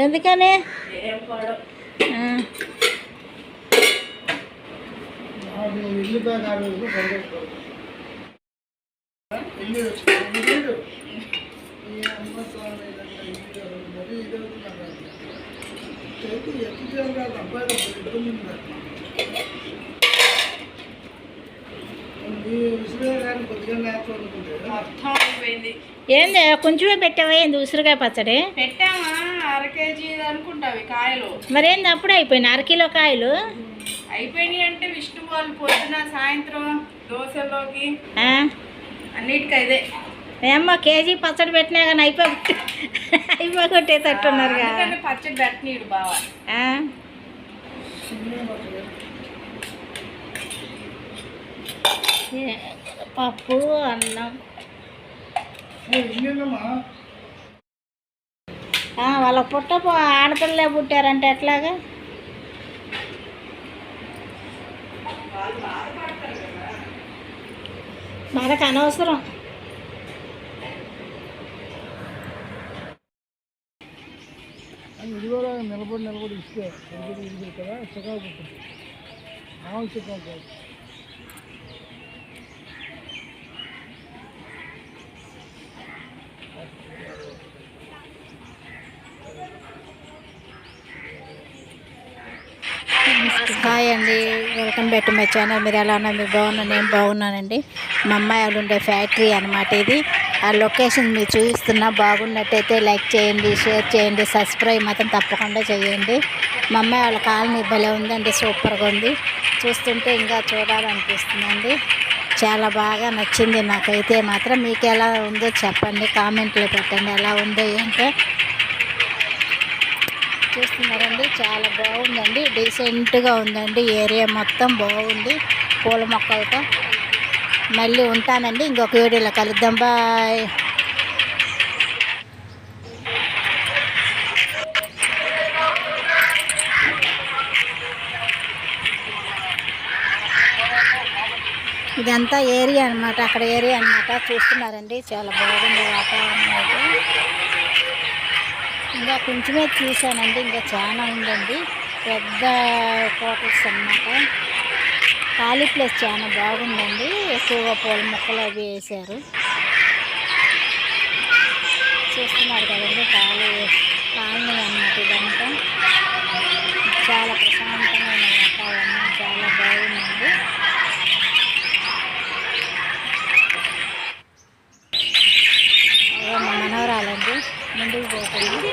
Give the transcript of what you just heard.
ఎందుకని ఏంది కొంచెమే పెట్టావా? ఏంది ఉసిరికాయ పచ్చడి పెట్టామా? 1/2 కేజీ అనుకుంటావి కాయలు. మరేంది అప్పుడే అయిపోయినాయి? 1/2 కిలో కాయలు అయిపోయినాయి అంటే విష్ణు వాళ్ళు పొద్దున సాయంత్రం దోశలోకి అన్నిటికీ అదే. ఏమ్మా కేజీ పచ్చడి పెట్టినా కానీ అయిపోగొట్టేటట్టున్నారు కదా. పచ్చడి పెట్టనీడు బావా. పప్పు అన్నం. వాళ్ళ ఆడపిల్లలే పుట్టారంటే ఎట్లాగా? మనకు అనవసరం. నిలబడి ఇస్తే కదా చికాకు మామూలు చికాకు కాదు. హాయ్ అండి, welcome back to my channel. మీరు ఎలా ఉన్నారు? మీరు బాగున్నారు? నేను బాగున్నానండి. మా అమ్మాయి వాళ్ళు ఉండే ఫ్యాక్టరీ అనమాట ఇది. ఆ లొకేషన్ మీరు చూపిస్తున్నా. బాగున్నట్టయితే లైక్ చేయండి, షేర్ చేయండి, సబ్స్క్రైబ్ మాత్రం తప్పకుండా చేయండి. మా అమ్మాయి వాళ్ళ కాలనీ భలే ఉందండి, సూపర్గా ఉంది. చూస్తుంటే ఇంకా చూడాలనిపిస్తుందండి. చాలా బాగా నచ్చింది నాకైతే మాత్రం. మీకు ఎలా ఉందో చెప్పండి, కామెంట్లో పెట్టండి ఎలా ఉందో ఏంటో. చూస్తున్నారండి, చాలా బాగుందండి, డీసెంట్గా ఉందండి. ఏరియా మొత్తం బాగుంది పూల మొక్కలతో. మళ్ళీ ఉంటానండి, ఇంకొక వీడియోలో కలుద్దాం. బాయ్. ఇదంతా ఏరియా అనమాట, అక్కడ ఏరియా అనమాట. చూస్తున్నారండి, చాలా బాగుంది వాతావరణం అయితే. ఇంకా కొంచెమే చూశానండి, ఇంకా చాలా ఉందండి. పెద్ద క్వార్టర్స్ అన్నమాట. ఖాళీ ప్లేస్ చాలా బాగుందండి. ఎక్కువగా పూల మొక్కలు అవి వేశారు. చూస్తున్నారు కదండి, కాలనీ అన్నమాట ఇదంతా. చాలా ప్రశాంతమైన వాతావరణం, చాలా బాగుందండి. మా మనవరాలండి ముందుకు పోతుంది.